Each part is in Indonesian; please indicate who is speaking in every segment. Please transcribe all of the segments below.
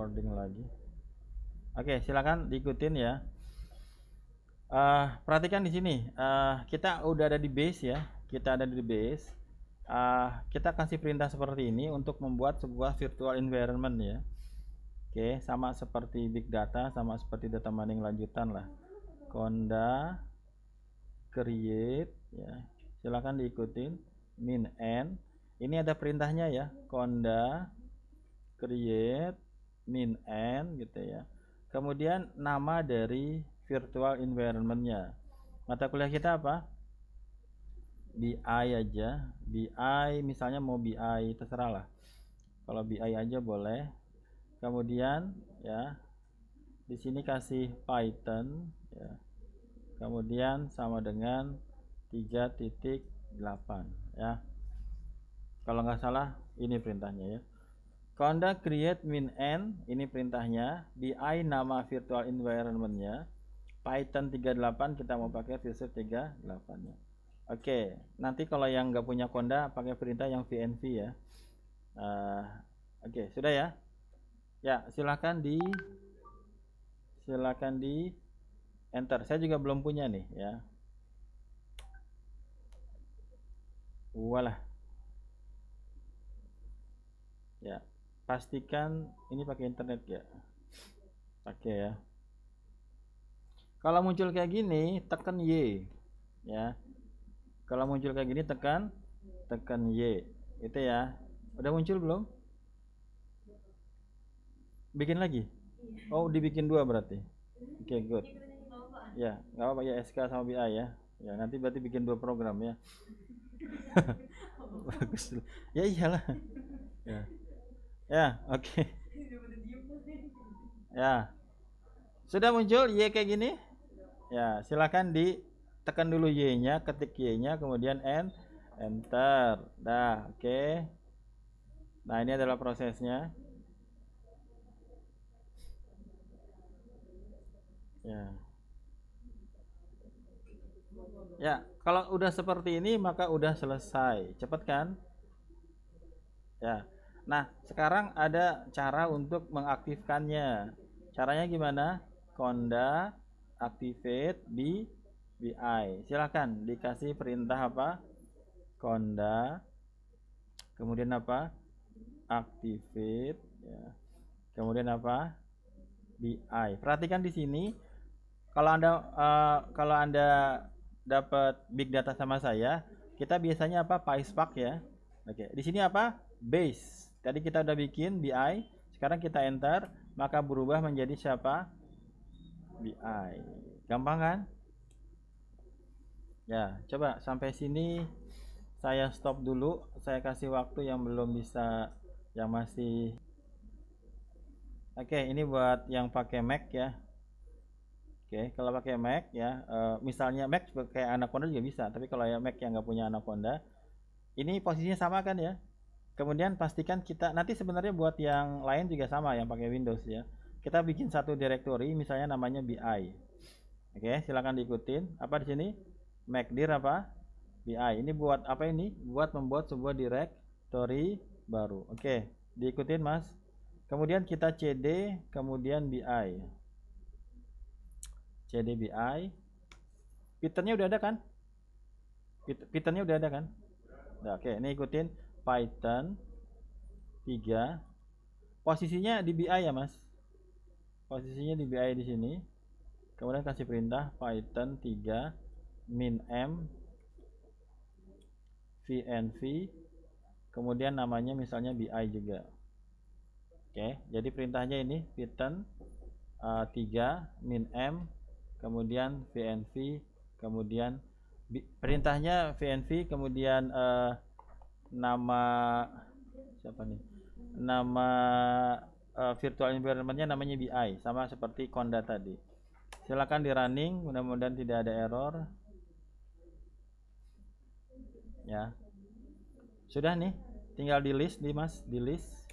Speaker 1: recording lagi. Oke, silakan diikutin ya. Perhatikan di sini, kita udah ada di base ya. Kita ada di base. Kita kasih perintah seperti ini untuk membuat sebuah virtual environment ya. Oke, sama seperti big data, sama seperti data mining lanjutan lah. Conda create ya. Silakan diikutin min n. Ini ada perintahnya ya. Conda create min n gitu ya. Kemudian nama dari virtual environment-nya. Mata kuliah kita apa? BI aja. BI misalnya mau BI terserah lah. Kalau BI aja boleh. Kemudian ya di sini kasih Python ya. Kemudian sama dengan 3.8 ya. Kalau nggak salah ini perintahnya ya. Conda create min n, ini perintahnya. BI nama virtual environment-nya. Python 38 kita mau pakai Visual 38-nya. Oke, nanti kalau yang nggak punya Conda pakai perintah yang VNV ya. Oke, sudah ya. Ya, silakan di enter. Saya juga belum punya nih ya. Walah. Ya, pastikan ini pakai internet ya. Pakai ya. Kalau muncul kayak gini, tekan Y ya. Kalau muncul kayak gini tekan Y. Itu ya. Udah muncul belum? Bikin lagi? Oh, dibikin dua berarti. Oke, good. Ya, nggak apa-apa ya, SK sama BI ya. Ya, nanti berarti bikin dua program ya. Bagus. Ya iyalah. Ya. Ya, oke. Ya. Sudah muncul Y kayak gini? Ya, silakan ditekan dulu Y-nya, ketik Y-nya, kemudian enter. Dah, oke. Nah, ini adalah prosesnya. Ya. Ya, kalau udah seperti ini maka udah selesai. Cepet kan? Ya. Nah, sekarang ada cara untuk mengaktifkannya. Caranya gimana? Conda activate di BI. Silakan dikasih perintah apa? Conda kemudian apa? Activate ya. Kemudian apa? BI. Perhatikan di sini kalau anda dapat big data sama saya, kita biasanya apa? PySpark ya. Oke, di sini apa? Base. Tadi kita udah bikin BI, sekarang kita enter, maka berubah menjadi siapa? BI. Gampang kan? Ya, coba sampai sini saya stop dulu. Saya kasih waktu yang belum bisa, yang masih. Oke, ini buat yang pakai Mac ya. Oke, kalau pakai Mac ya, misalnya Mac kayak Anaconda juga bisa, tapi kalau ya Mac yang nggak punya Anaconda, ini posisinya sama kan ya. Kemudian pastikan kita nanti sebenarnya buat yang lain juga sama yang pakai Windows ya. Kita bikin satu directory, misalnya namanya BI. Oke, silakan diikutin. Apa di sini? MacDir apa? BI. Ini buat apa ini? Buat membuat sebuah directory baru. Oke, diikutin Mas. Kemudian kita cd, kemudian BI. CDBI. Pythonnya udah ada kan? Pythonnya udah ada kan? Nah, oke, ini ikutin Python 3. Posisinya di BI ya, Mas. Posisinya di BI di sini. Kemudian kasih perintah Python 3 min m vnv. Kemudian namanya misalnya BI juga. Oke, jadi perintahnya ini Python 3 min m kemudian vnv, kemudian perintahnya vnv, kemudian nama siapa nih, nama virtual environment-nya namanya BI, sama seperti Conda tadi. Silakan di running, mudah-mudahan tidak ada error ya. Sudah nih, tinggal di list nih Mas, di list.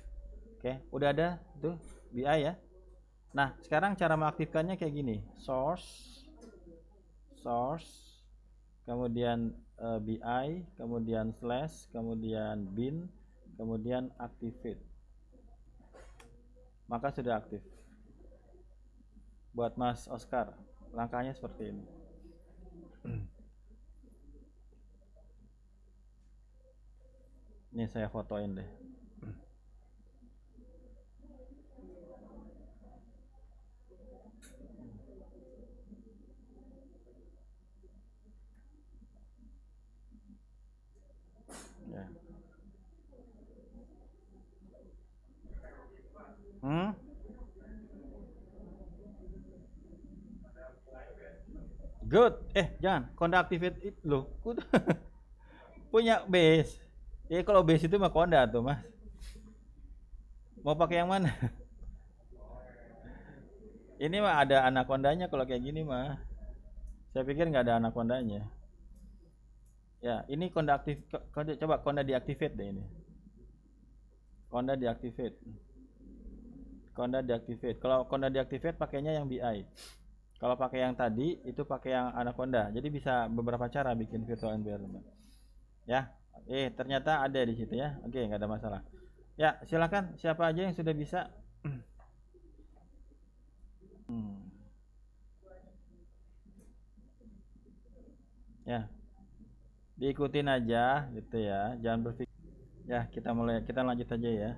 Speaker 1: Oke, udah ada tuh BI ya. Nah, sekarang cara mengaktifkannya kayak gini. Source, kemudian BI, kemudian slash, kemudian bin, kemudian activate. maka sudah aktif. Buat Mas Oscar, langkahnya seperti ini. Ini saya fotoin deh. Ya. Good. Jangan. Konda activate itu loh. Punya base. Ya kalau base itu mah konda tuh, Mas. Mau pakai yang mana? Ini mah ada anakondanya kalau kayak gini mah. Saya pikir nggak ada anakondanya. Ya, ini konda aktif. Coba konda deactivate deh ini. Konda deactivate. Konda deactivate. Kalau konda deactivate pakainya yang BI. Kalau pakai yang tadi itu pakai yang anaconda. Jadi bisa beberapa cara bikin virtual environment. Ya. Ternyata ada di situ ya. Oke, nggak ada masalah. Ya, silakan siapa aja yang sudah bisa. Ya. Diikutin aja gitu ya. Jangan berpikir. Ya, kita lanjut aja ya.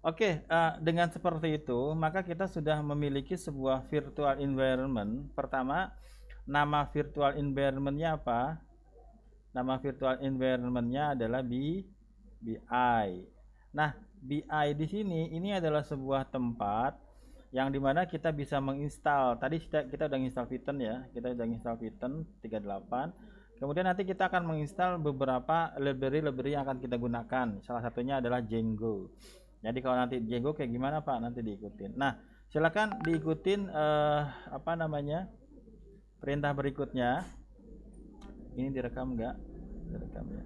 Speaker 1: Oke, dengan seperti itu, maka kita sudah memiliki sebuah virtual environment. Pertama, nama virtual environment-nya apa? Nama virtual environment-nya adalah BI. Nah, BI di sini ini adalah sebuah tempat yang dimana kita bisa menginstal. Tadi kita udah install Python ya, kita udah install Python 38. Kemudian nanti kita akan menginstal beberapa library yang akan kita gunakan. Salah satunya adalah Django. Jadi kalau nanti Django kayak gimana Pak? Nanti diikutin. Nah, silakan diikutin perintah berikutnya. Ini direkam nggak? Direkam ya.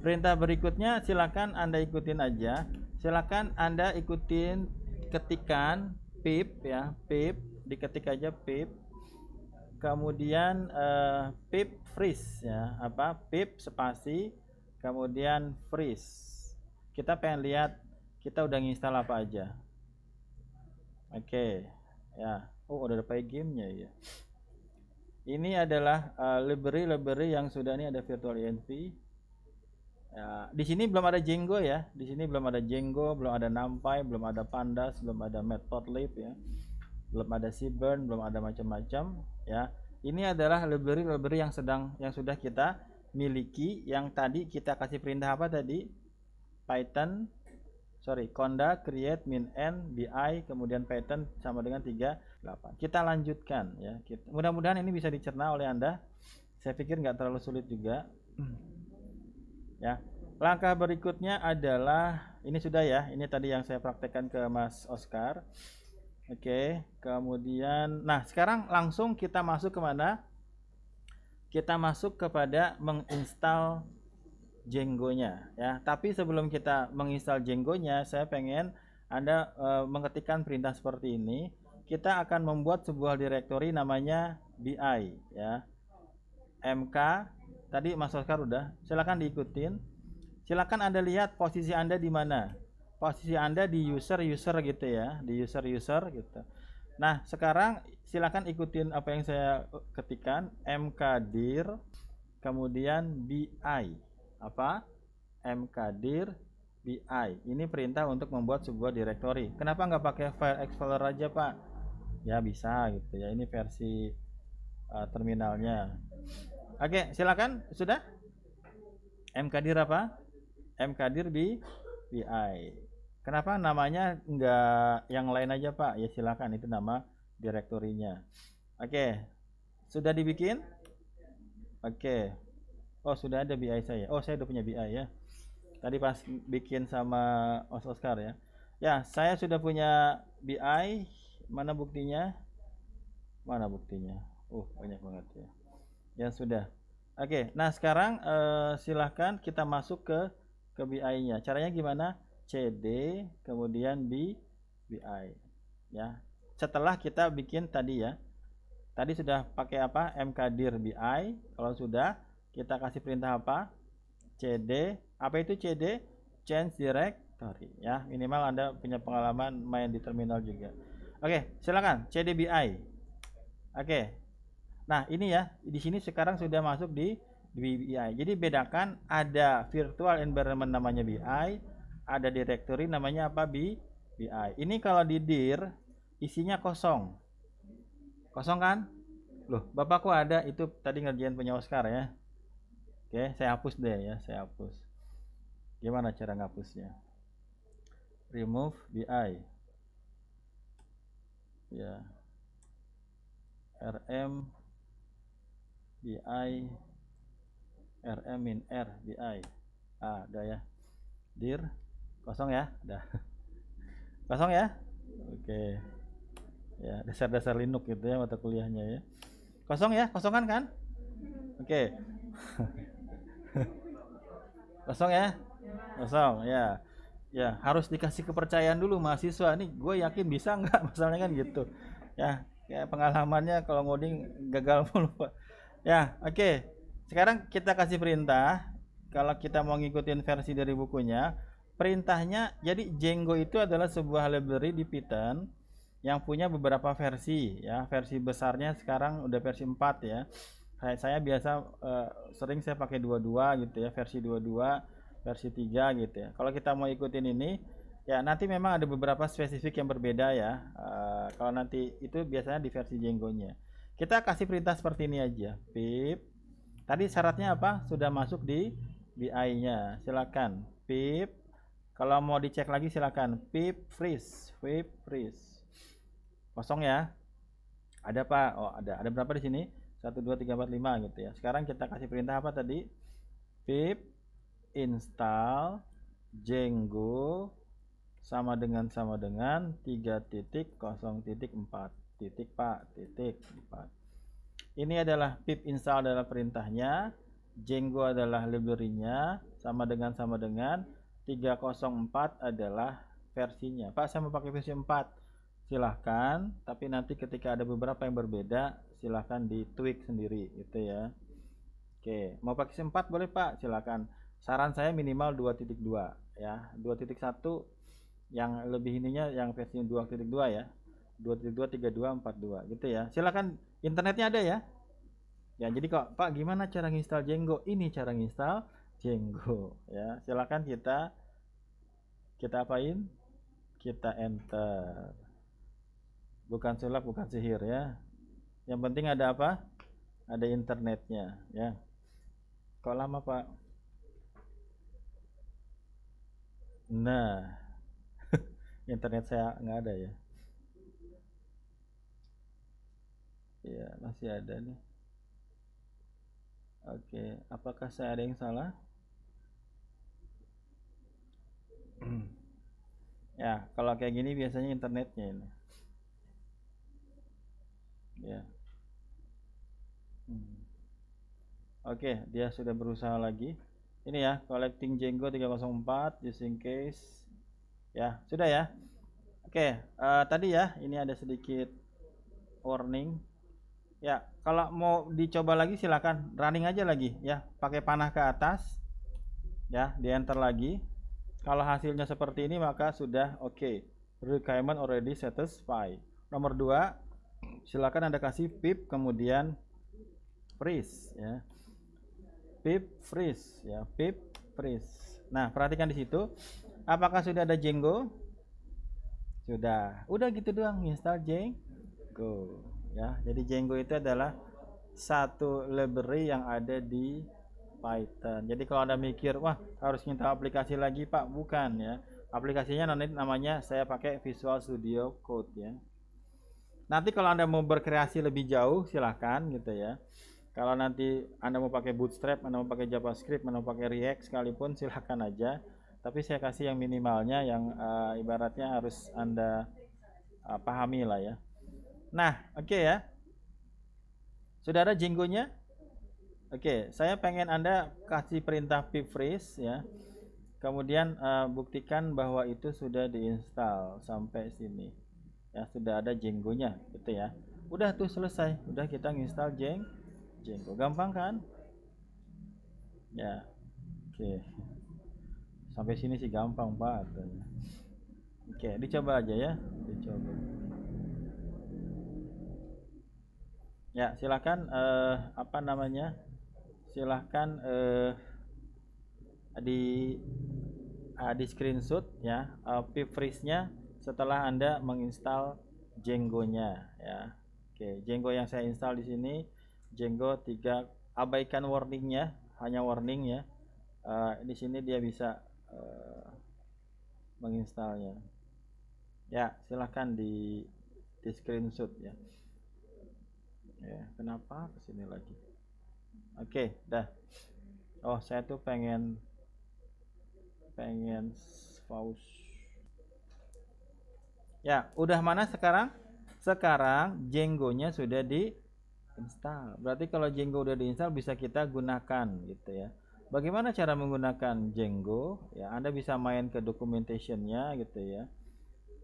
Speaker 1: Perintah berikutnya silakan Anda ikutin aja. Silakan Anda ikutin, ketikan pip ya, pip, diketik aja pip. Kemudian pip freeze ya, pip spasi kemudian freeze. Kita pengen lihat kita udah nginstal apa aja. Oke. Ya. Udah ada gamenya ya. Ini adalah library yang sudah, ini ada virtual env. Ya, di sini belum ada Django ya. Di sini belum ada Django, belum ada NumPy, belum ada Pandas, belum ada Matplotlib ya. Belum ada Seaborn, belum ada macam-macam ya. Ini adalah library yang sudah kita miliki, yang tadi kita kasih perintah apa tadi? Conda create min n BI kemudian Python sama dengan 38. Kita lanjutkan ya. Mudah-mudahan ini bisa dicerna oleh Anda. Saya pikir nggak terlalu sulit juga. Ya. Langkah berikutnya adalah ini sudah ya. Ini tadi yang saya praktekkan ke Mas Oscar. Oke, kemudian sekarang langsung kita masuk ke mana? Kita masuk kepada menginstal Django-nya ya. Tapi sebelum kita menginstal Django-nya, saya pengen Anda mengetikkan perintah seperti ini. Kita akan membuat sebuah directory namanya BI ya. MK tadi Mas Oscar udah. Silakan diikutin. Silakan Anda lihat posisi Anda di mana. Posisi Anda di user gitu ya, di user gitu. Nah, sekarang silakan ikutin apa yang saya ketikkan, mkdir kemudian BI. Mkdir BI. Ini perintah untuk membuat sebuah directory. Kenapa nggak pakai file explorer aja Pak? Ya bisa gitu ya. Ini versi terminalnya. Oke, silakan. Sudah? Mkdir apa? Mkdir BI. Kenapa namanya nggak yang lain aja Pak? Ya silakan, itu nama direktorinya. Oke. Sudah dibikin? Oke. Oh sudah ada BI saya. Oh saya udah punya BI ya. Tadi pas bikin sama Oscar ya. Ya saya sudah punya BI. Mana buktinya? Mana buktinya? Banyak banget ya. Ya sudah. Oke. Nah sekarang silahkan kita masuk ke BI-nya. Caranya gimana? CD kemudian BI ya. Setelah kita bikin tadi ya. Tadi sudah pakai apa? Mkdir BI. Kalau sudah kita kasih perintah apa? CD. Apa itu CD? Change directory. directory ya. Minimal Anda punya pengalaman main di terminal juga. Oke, silakan CDBI. Oke. Nah, ini ya, di sini sekarang sudah masuk di BI. Jadi bedakan, ada virtual environment namanya BI, ada directory namanya apa, BI. Ini kalau di dir isinya kosong. Kosong kan? Loh, Bapakku ada itu tadi ngerjain punya Oscar ya. Oke, saya hapus deh ya, saya hapus. Gimana cara ngapusnya? Remove BI. Ya. RM BI RM min R BI. Udah ya. Dir kosong ya, udah. Kosong ya. Oke. Ya, dasar-dasar Linux gitu ya mata kuliahnya ya. Kosong ya, kosongan kan? Oke. Kosong ya. Kosong ya. Ya, harus dikasih kepercayaan dulu mahasiswa nih. Gue yakin bisa nggak, masalahnya kan gitu. Ya, kayak pengalamannya kalau ngoding gagal mulu, Pak. Ya, oke. Sekarang kita kasih perintah. Kalau kita mau ngikutin versi dari bukunya, perintahnya jadi Django itu adalah sebuah library di Python yang punya beberapa versi ya. Versi besarnya sekarang udah versi 4 ya. Saya biasa sering saya pakai 22 gitu ya, versi 22, versi 3 gitu ya. Kalau kita mau ikutin ini ya, nanti memang ada beberapa spesifik yang berbeda ya. Kalau nanti itu biasanya di versi Django-nya. Kita kasih perintah seperti ini aja. Pip. Tadi syaratnya apa? Sudah masuk di BI-nya. Silakan. Pip. Kalau mau dicek lagi silakan. Pip freeze. Pip freeze. Kosong ya. Ada Pak? Oh, ada. Ada berapa di sini? 1 2 3 4 5 gitu ya. Sekarang kita kasih perintah apa tadi? Pip install Django sama dengan 3.0.4 titik Pak titik 4. Ini adalah pip install adalah perintahnya, Django adalah library-nya, sama dengan 304 adalah versinya. Pak, saya mau pakai versi 4. Silahkan, tapi nanti ketika ada beberapa yang berbeda, silahkan di tweak sendiri gitu ya. Oke, mau pakai 4 boleh Pak, silahkan. Saran saya minimal 2.2 ya. 2.1 yang lebih ininya yang versi 2.2 ya. 2.2 32 42 gitu ya. Silakan, internetnya ada ya. Ya, jadi kok Pak gimana cara nginstal Django? Ini cara nginstal Django ya. Silakan kita apain? Kita enter. Bukan sulap, bukan sihir ya. Yang penting ada apa? Ada internetnya ya. Kok lama Pak? Nah, internet saya nggak ada ya. Iya, masih ada nih. Oke, apakah saya ada yang salah? Ya, kalau kayak gini biasanya internetnya ini. Ya. Oke, dia sudah berusaha lagi. Ini ya, collecting Django 304 using case. Ya, sudah ya. Oke, tadi ya, ini ada sedikit warning. Ya, kalau mau dicoba lagi silakan running aja lagi ya, pakai panah ke atas. Ya, di enter lagi. Kalau hasilnya seperti ini maka sudah oke. Requirement already satisfied. Nomor 2, silakan Anda kasih pip kemudian freeze ya. Pip freeze ya, pip freeze. Nah, perhatikan di situ. Apakah sudah ada Django? Sudah. Udah gitu doang, install Django ya. Jadi Django itu adalah satu library yang ada di Python. Jadi kalau Anda mikir, wah harus minta aplikasi lagi Pak, bukan ya. Aplikasinya namanya saya pakai Visual Studio Code ya. Nanti kalau Anda mau berkreasi lebih jauh silahkan gitu ya. Kalau nanti Anda mau pakai Bootstrap, Anda mau pakai JavaScript, Anda mau pakai React sekalipun silahkan aja. Tapi saya kasih yang minimalnya yang ibaratnya harus Anda pahami lah ya. Nah, oke ya. Sudah ada Django-nya? Oke, saya pengen Anda kasih perintah pip freeze ya. Kemudian buktikan bahwa itu sudah diinstal sampai sini. Ya, sudah ada Django-nya gitu ya. Udah tuh selesai. Udah kita nginstal Django. Gampang kan? Ya. Oke. Sampai sini sih gampang Pak katanya. Oke, dicoba aja ya, dicoba. Ya, silakan apa namanya? Silahkan di di screenshot ya pip freeze-nya setelah Anda menginstal Django-nya ya. Oke, Django yang saya install di sini Django 3, abaikan warningnya, hanya warning ya. Di sini dia bisa menginstalnya. Ya, silahkan di screenshot ya. Ya, kenapa kesini lagi? Oke, dah. Oh, saya tuh pengen pause. Ya, udah mana sekarang? Sekarang Django-nya sudah diinstal. Berarti kalau Django udah diinstal bisa kita gunakan gitu ya. Bagaimana cara menggunakan Django? Ya, Anda bisa main ke documentation-nya gitu ya.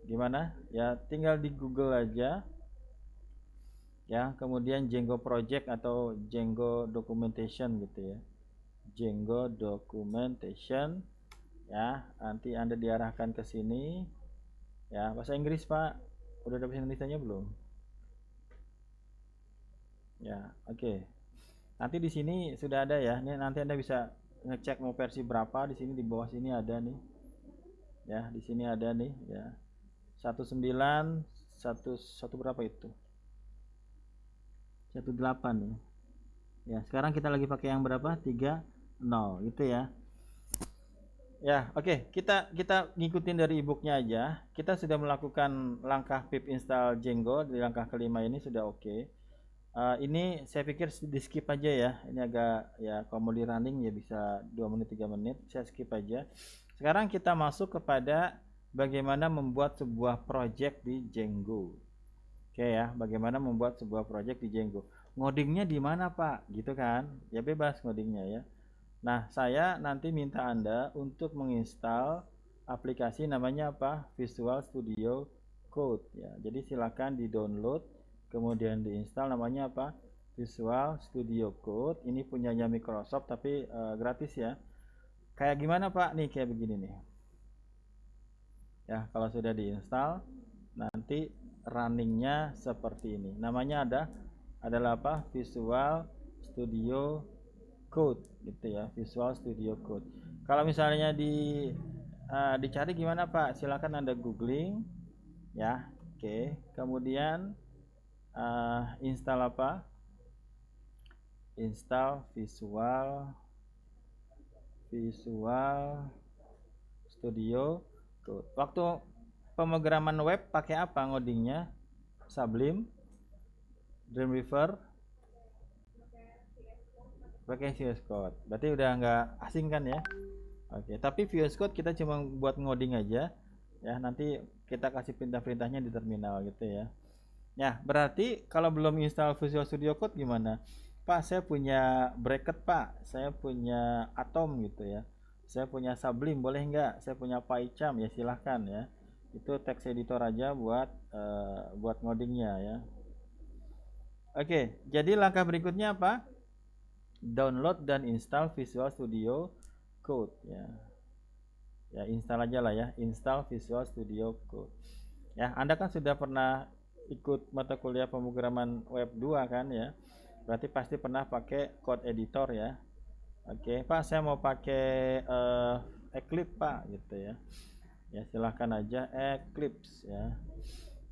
Speaker 1: Gimana? Ya, tinggal di Google aja. Ya, kemudian Django project atau Django documentation gitu ya. Django documentation ya, nanti Anda diarahkan ke sini. Ya, bahasa Inggris Pak. Udah ada bahasa Indonesianya belum? Ya, oke. Nanti di sini sudah ada ya. Ini nanti Anda bisa ngecek mau versi berapa. Di sini di bawah sini ada nih. Ya, di sini ada nih ya. 19 satu berapa itu? 18 ya. Ya, sekarang kita lagi pakai yang berapa? 30 gitu ya. Ya, oke. Kita ngikutin dari e-booknya aja. Kita sudah melakukan langkah pip install Django di langkah kelima ini sudah oke. Ini saya pikir di skip aja ya. Ini agak ya kalau mau di running ya bisa 2 menit 3 menit. Saya skip aja. Sekarang kita masuk kepada bagaimana membuat sebuah project di Django. Oke ya, bagaimana membuat sebuah project di Django. Ngodingnya di mana Pak? Gitu kan? Ya bebas ngodingnya ya. Nah, saya nanti minta Anda untuk menginstal aplikasi namanya apa? Visual Studio Code ya. Jadi silakan di-download, kemudian diinstal namanya apa? Visual Studio Code. Ini punyanya Microsoft tapi gratis ya. Kayak gimana Pak? Nih kayak begini nih. Ya, kalau sudah diinstal, nanti runningnya seperti ini. Namanya adalah apa? Visual Studio Code gitu ya, Visual Studio Code. Kalau misalnya dicari gimana Pak? Silakan Anda googling ya. Oke, kemudian install apa? Install Visual Studio Code. Waktu pemrograman web pakai apa ngodingnya? Sublime, Dreamweaver, pakai VS Code. Berarti udah nggak asing kan ya? Oke, tapi VS Code kita cuma buat ngoding aja ya. Nanti kita kasih perintah-perintahnya di terminal gitu ya. Ya, berarti kalau belum install Visual Studio Code gimana? Pak, saya punya bracket Pak, saya punya Atom gitu ya. Saya punya Sublime, boleh nggak? Saya punya PyCharm ya, silahkan ya. Itu text editor aja buat ngodingnya ya. Oke, jadi langkah berikutnya apa? Download dan install Visual Studio Code ya. Ya, install aja lah ya, install Visual Studio Code. Ya, Anda kan sudah pernah ikut mata kuliah pemrograman web 2 kan ya. Berarti pasti pernah pakai code editor ya. Oke, Pak, saya mau pakai Eclipse Pak gitu ya. Ya, silahkan aja Eclipse ya.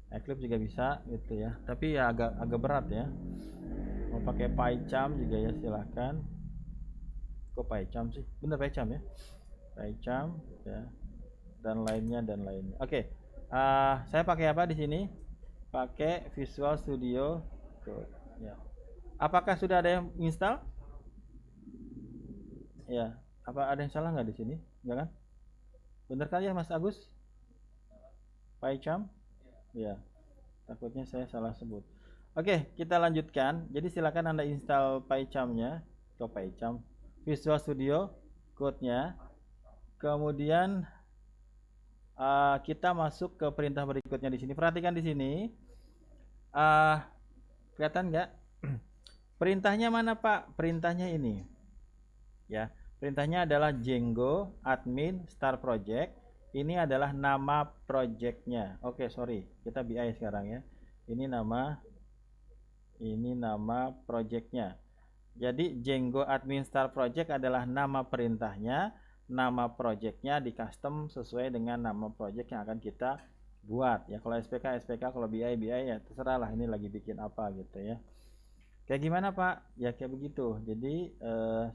Speaker 1: Eclipse juga bisa gitu ya. Tapi ya agak berat ya. Mau pakai PyCharm juga ya silahkan. Kok PyCharm sih? Bener PyCharm ya. PyCharm ya. Dan lainnya. Oke. Saya pakai apa di sini? Pakai Visual Studio Code ya. Apakah sudah ada yang install? Ya. Apa ada yang salah nggak di sini? Enggak kan? Bener kan ya Mas Agus? PyCharm? Ya. Takutnya saya salah sebut. Oke, kita lanjutkan. Jadi silakan Anda install PyCharm-nya, PyCharm, Visual Studio Code-nya. Kemudian kita masuk ke perintah berikutnya di sini. Perhatikan di sini. Kelihatan nggak? Perintahnya mana Pak? Perintahnya ini. Ya, Perintahnya adalah Django admin start project. Ini adalah nama projectnya. Oke, sorry, kita BI sekarang ya. Ini nama projectnya. Jadi Django admin start project adalah nama perintahnya, nama projectnya di custom sesuai dengan nama project yang akan kita buat ya. Kalau SPK SPK, kalau BI ya terserah lah, ini lagi bikin apa gitu ya. Kayak gimana Pak? Ya kayak begitu. Jadi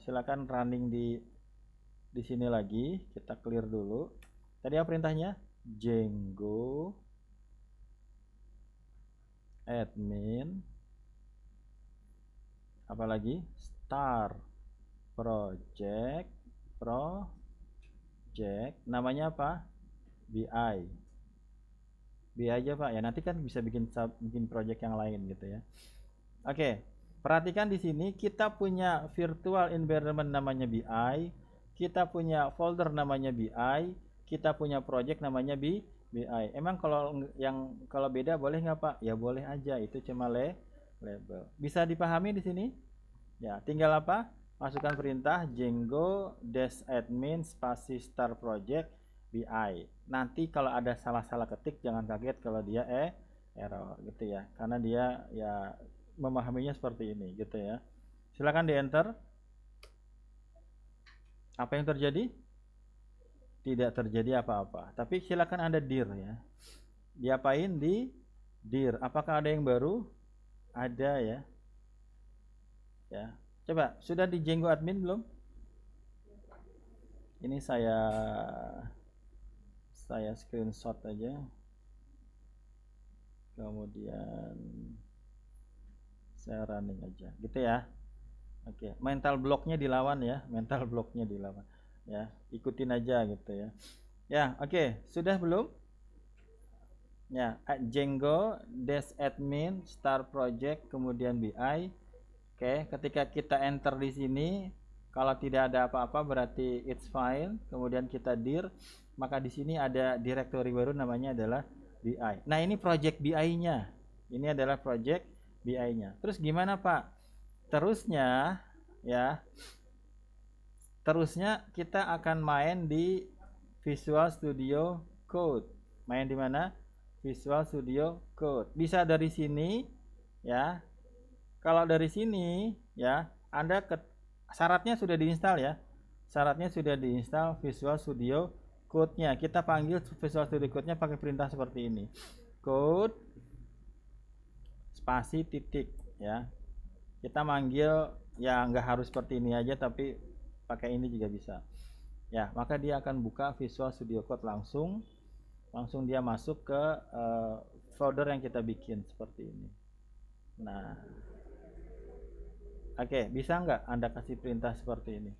Speaker 1: silakan running di sini lagi, kita clear dulu. Tadi apa perintahnya? Django admin apalagi start project namanya apa? BI aja Pak ya, nanti kan bisa bikin project yang lain gitu ya. Oke, perhatikan di sini kita punya virtual environment namanya BI, kita punya folder namanya BI, kita punya project namanya BI. Emang kalau beda boleh nggak Pak? Ya boleh aja, itu cuma label. Bisa dipahami di sini? Ya, tinggal apa? Masukkan perintah Django -admin spasi start project BI. Nanti kalau ada salah-salah ketik jangan kaget kalau dia error gitu ya. Karena dia ya memahaminya seperti ini gitu ya. Silakan di enter. Apa yang terjadi? Tidak terjadi apa-apa. Tapi silakan Anda dir ya. Diapain di dir? Apakah ada yang baru? Ada ya. Ya. Coba, sudah di Django admin belum? Ini saya screenshot aja. Kemudian saya running aja. Gitu ya. Oke, mental blocknya dilawan ya. Mental blocknya dilawan. Ya, ikutin aja gitu ya. Ya, oke. Sudah belum? Ya, Django -admin start project kemudian BI. Oke, ketika kita enter di sini, kalau tidak ada apa-apa berarti it's fine. Kemudian kita dir, maka di sini ada directory baru namanya adalah BI. Nah, ini project BI-nya. Ini adalah project BI-nya. Terus gimana, Pak? Terusnya ya. Terusnya kita akan main di Visual Studio Code. Main di mana? Visual Studio Code. Bisa dari sini ya. Kalau dari sini ya, Anda syaratnya sudah diinstal ya. Syaratnya sudah diinstal Visual Studio Code-nya. Kita panggil Visual Studio Code-nya pakai perintah seperti ini. Code spasi titik ya. Kita manggil ya, nggak harus seperti ini aja, tapi pakai ini juga bisa. Ya, maka dia akan buka Visual Studio Code langsung dia masuk ke folder yang kita bikin seperti ini. Nah, oke, bisa nggak Anda kasih perintah seperti ini?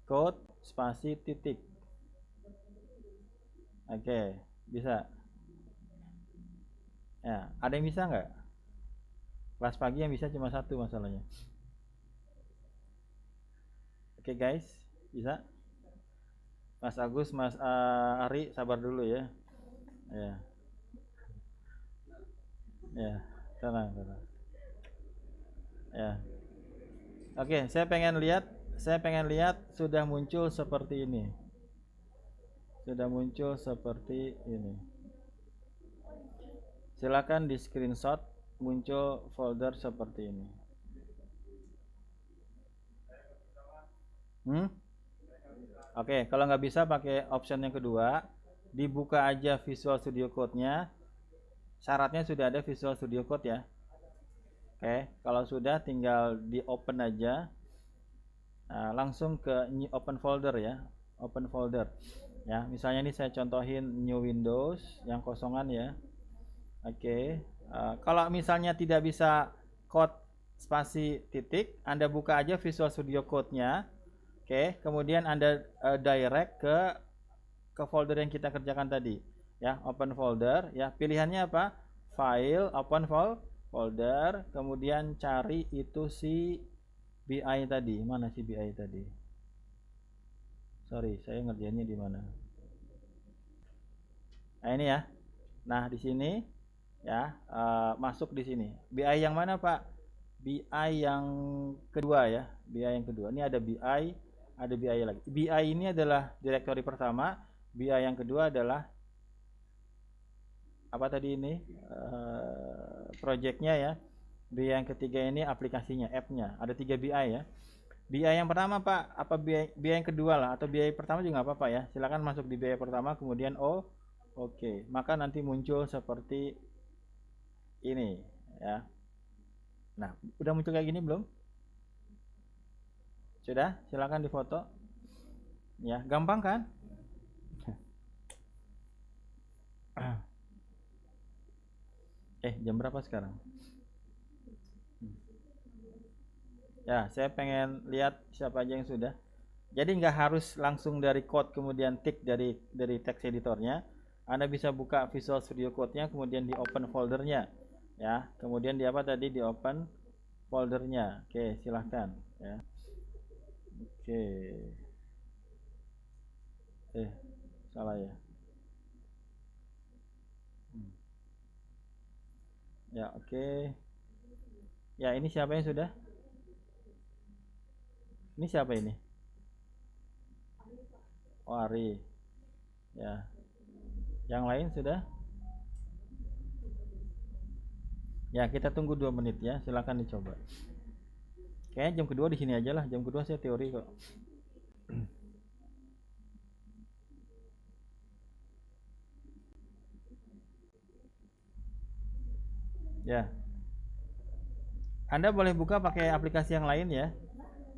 Speaker 1: Code spasi titik. Oke, bisa. Ya, ada yang bisa nggak? Kelas pagi yang bisa cuma satu masalahnya. Oke guys, bisa? Mas Agus, Mas Ari, sabar dulu ya. Ya. Ya, tenang. Ya. Oke, saya pengen lihat sudah muncul seperti ini. Silakan di screenshot, muncul folder seperti ini. Oke, kalau nggak bisa pakai option yang kedua, dibuka aja Visual Studio Code-nya. Syaratnya sudah ada Visual Studio Code ya. Oke, kalau sudah tinggal di open aja. Nah, langsung ke open folder ya. Open folder. Ya, misalnya ini saya contohin new Windows yang kosongan ya. Oke. Kalau misalnya tidak bisa code spasi titik, Anda buka aja Visual Studio Code-nya. Oke, kemudian Anda direct ke folder yang kita kerjakan tadi. Ya, open folder ya. Pilihannya apa? File, open folder, kemudian cari itu si BI tadi. Mana si BI tadi? Sorry, saya ngerjainnya di mana? Nah, ini ya. Nah, di sini ya, masuk di sini. BI yang mana, Pak? BI yang kedua ya. BI yang kedua. Ini ada BI ada BI lagi. BI ini adalah directory pertama, BI yang kedua adalah apa tadi ini? Projectnya ya. BI yang ketiga ini aplikasinya, app-nya. Ada 3 BI ya. BI yang pertama Pak, apa BI yang kedua lah, atau BI pertama juga nggak apa-apa ya. Silakan masuk di BI pertama, kemudian oke. Maka nanti muncul seperti ini ya. Nah, udah muncul kayak gini belum? Sudah? Silakan difoto. Ya, gampang kan? Jam berapa sekarang? Ya, saya pengen lihat siapa aja yang sudah. Jadi nggak harus langsung dari code kemudian tick dari text editornya. Anda bisa buka Visual Studio Code-nya, kemudian di open foldernya, ya. Kemudian di apa tadi, di open foldernya. Oke, silahkan, ya. Oke. Salah ya. Ya, oke. Ya, ini siapa yang sudah? Ini siapa ini? Oh, Ari. Ya. Yang lain sudah? Ya, kita tunggu 2 menit ya. Silakan dicoba. Kayaknya jam kedua di sini aja lah. Jam kedua saya teori kok. Ya. Anda boleh buka pakai aplikasi yang lain ya.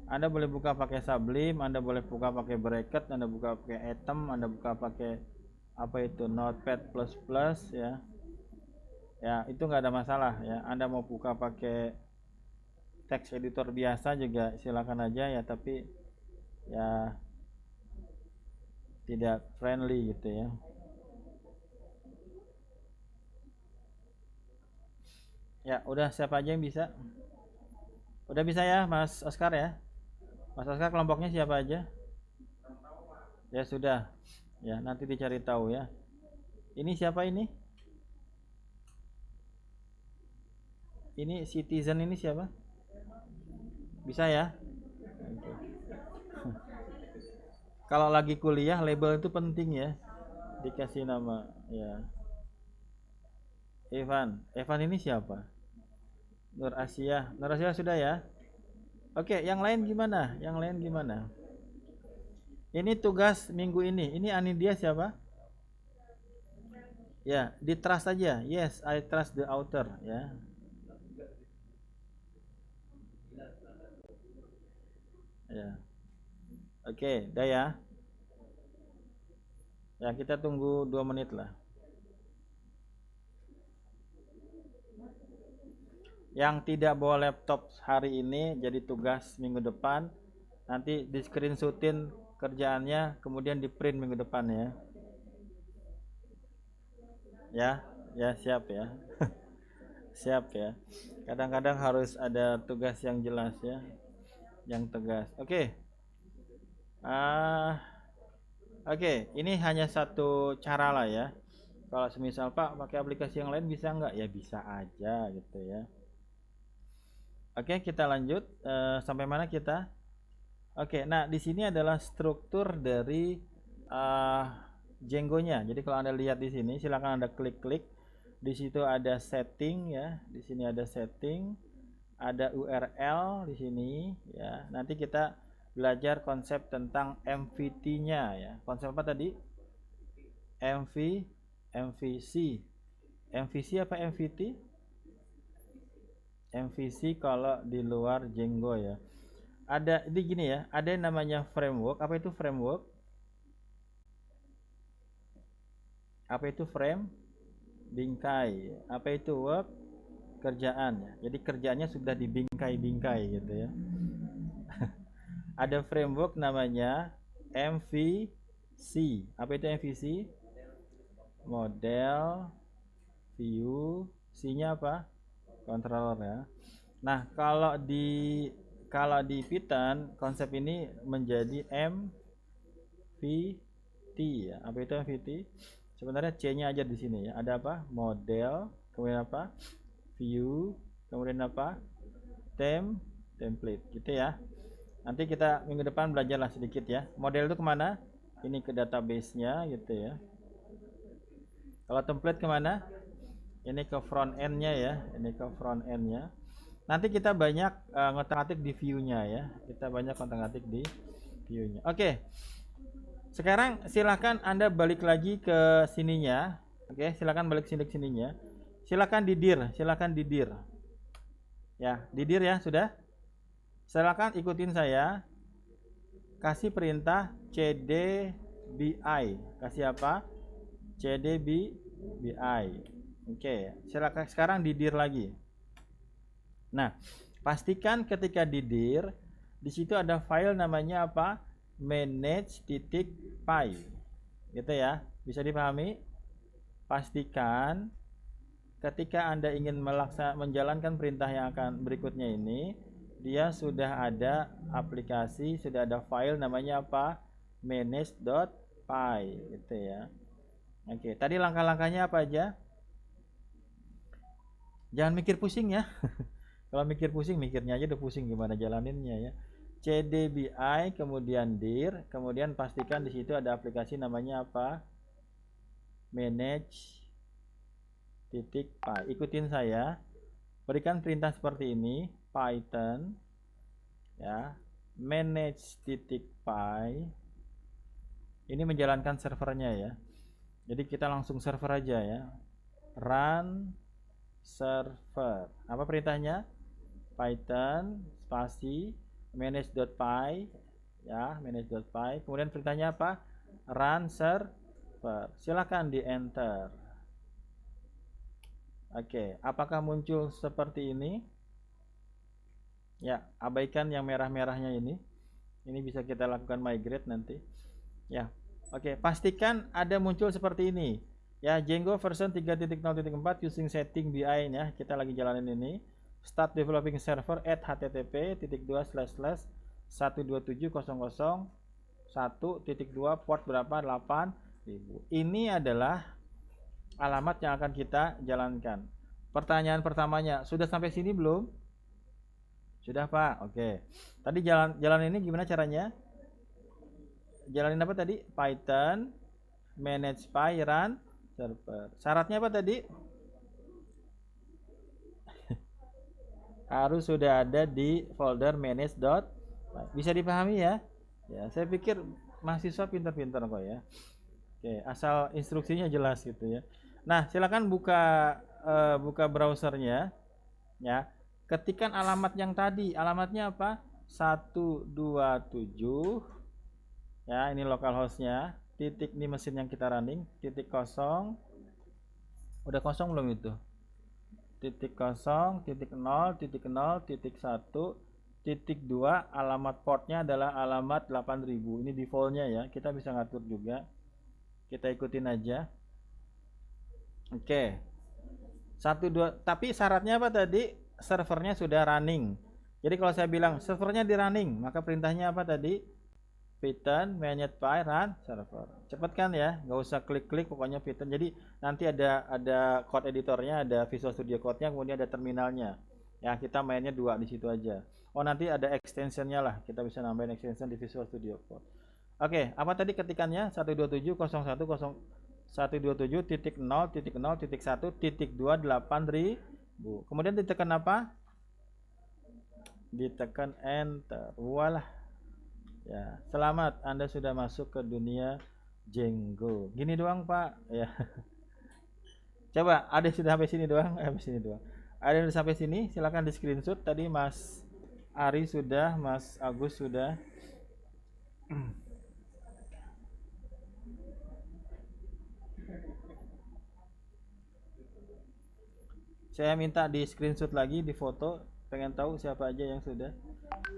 Speaker 1: Anda boleh buka pakai Sublime, Anda boleh buka pakai Bracket, Anda buka pakai Atom, Anda buka pakai apa itu Notepad++ ya. Ya, itu nggak ada masalah ya. Anda mau buka pakai text editor biasa juga silakan aja ya, tapi ya tidak friendly gitu ya. Ya, udah siapa aja yang bisa? Udah bisa ya, Mas Oscar ya? Mas Oscar kelompoknya siapa aja? Ya sudah. Ya, nanti dicari tahu ya. Ini siapa ini? Ini citizen ini siapa? Bisa ya? Kalau lagi kuliah label itu penting ya. Dikasih nama ya. Evan ini siapa? Nur Asia sudah ya. Oke, yang lain gimana? Ini tugas minggu ini. Ini Anidia siapa? Ya, di trust aja. Yes, I trust the author ya. Ya. Oke, dah ya. Ya, kita tunggu 2 menit lah. Yang tidak bawa laptop hari ini jadi tugas minggu depan. Nanti di screenshotin kerjaannya, kemudian di print minggu depan ya. Ya siap ya. Siap ya. Kadang-kadang harus ada tugas yang jelas ya, yang tegas. Oke. Oke, ini hanya satu cara lah ya. Kalau semisal Pak pakai aplikasi yang lain bisa nggak? Ya bisa aja gitu ya. Oke, kita lanjut. Sampai mana kita? Oke, nah di sini adalah struktur dari Django-nya. Jadi kalau Anda lihat di sini, silakan Anda klik-klik. Di situ ada setting ya. Di sini ada setting, ada URL di sini ya. Nanti kita belajar konsep tentang MVT-nya ya. Konsep apa tadi? MVC. MVC apa MVT? MVC kalau di luar Django ya. Ada ini gini ya, ada yang namanya framework. Apa itu framework? Apa itu frame? Bingkai. Apa itu work? Kerjaan ya. Jadi kerjaannya sudah dibingkai-bingkai gitu ya. Ada framework namanya MVC. Apa itu MVC? Model, view, C-nya apa? Controller ya. Nah, kalau di Python konsep ini menjadi MVT ya. Apa itu MVT? Sebenarnya C-nya aja di sini ya. Ada apa? Model, kemudian apa? View, kemudian apa? Template gitu ya. Nanti kita minggu depan belajarlah sedikit ya. Model itu kemana? Ini ke database-nya gitu ya. Kalau template kemana? Ini ke front end-nya ya. Ini ke front end-nya. Nanti kita banyak ngotak-ngatik di view-nya ya. Kita banyak ngotak-ngatik di view-nya. Oke. Sekarang silakan Anda balik lagi ke sininya. Oke, silakan balik sini ke sininya. Silakan didir, silakan didir. Ya, didir ya, sudah? Silakan ikutin saya. Kasih perintah cdbi. Kasih apa? cdbi. Oke, silakan sekarang didir lagi. Nah, pastikan ketika didir di situ ada file namanya apa? manage.py. Gitu ya. Bisa dipahami? Pastikan ketika Anda ingin menjalankan perintah yang akan berikutnya ini, dia sudah ada aplikasi, sudah ada file namanya apa? manage.py gitu ya. Oke, tadi langkah-langkahnya apa aja? Jangan mikir pusing ya. Kalau mikir pusing, mikirnya aja udah pusing gimana jalaninnya ya. cdbi, kemudian dir, kemudian pastikan di situ ada aplikasi namanya apa? manage.py. Ikutin saya. Berikan perintah seperti ini, Python ya, manage.py. Ini menjalankan servernya ya. Jadi kita langsung server aja ya. Run server. Apa perintahnya? Python spasi manage.py ya, manage.py. Kemudian perintahnya apa? Run server. Silakan di enter. Oke, apakah muncul seperti ini? Ya, abaikan yang merah-merahnya ini. Ini bisa kita lakukan migrate nanti. Ya. Oke, pastikan ada muncul seperti ini. Ya, Django version 3.0.4 using setting BI ya. Kita lagi jalanin ini. Start developing server at http://127.00.1.2 port berapa? 8000. Ini adalah alamat yang akan kita jalankan. Pertanyaan pertamanya, sudah sampai sini belum? Sudah, Pak. Oke. Tadi jalan ini gimana caranya? Jalanin apa tadi? Python manage.py run server. Syaratnya apa tadi? Harus sudah ada di folder manage.py. Bisa dipahami ya? Ya, saya pikir mahasiswa pintar-pintar kok ya. Oke, asal instruksinya jelas gitu ya. Nah, silakan buka browsernya ya. Ketikkan alamat yang tadi. Alamatnya apa? 127 ya, ini localhostnya. Titik ini mesin yang kita running. Titik kosong. Udah kosong belum itu? Titik kosong, titik 0, titik 0, titik 1, titik 2. Alamat portnya adalah alamat 8000. Ini defaultnya ya. Kita bisa ngatur juga. Kita ikutin aja. Oke. 1, 2. Tapi syaratnya apa tadi? Servernya sudah running. Jadi kalau saya bilang servernya di running, maka perintahnya apa tadi? Python manage.py run server. Cepet kan ya? Nggak usah klik-klik, pokoknya Python. Jadi nanti ada code editornya, ada Visual Studio Code-nya, kemudian ada terminalnya. Ya, kita mainnya 2 di situ aja. Oh, nanti ada extensionnya lah. Kita bisa nambahin extension di Visual Studio Code. Oke, apa tadi ketikannya? 127.01.0.0.1.2 kemudian ditekan apa? Ditekan enter. Walah. Ya, selamat, Anda sudah masuk ke dunia Django. Gini doang, Pak. Ya. Coba, ada yang sudah sampai sini doang? Sampai sini doang. Ada yang sudah sampai sini? Silakan di screenshot. Tadi Mas Ari sudah, Mas Agus sudah. Saya minta di screenshot lagi, di foto. Pengen tahu siapa aja yang sudah.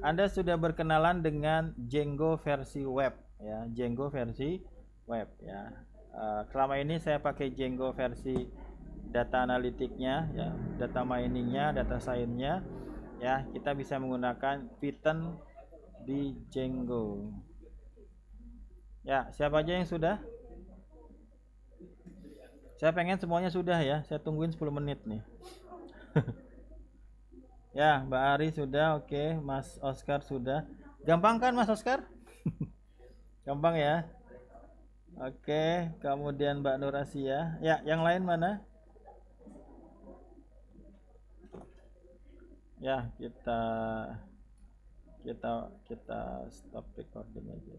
Speaker 1: Anda sudah berkenalan dengan Django versi web ya, Django versi web ya. Selama ini saya pakai Django versi data analitiknya ya, data miningnya, data science-nya ya. Kita bisa menggunakan Python di Django. Ya, siapa aja yang sudah? Saya pengen semuanya sudah ya. Saya tungguin 10 menit nih. Ya, Mbak Ari sudah, oke. Mas Oscar sudah. Gampang kan Mas Oscar? Gampang ya. Oke, kemudian Mbak Nur Asia. Ya, yang lain mana? Ya, kita kita stop recording aja.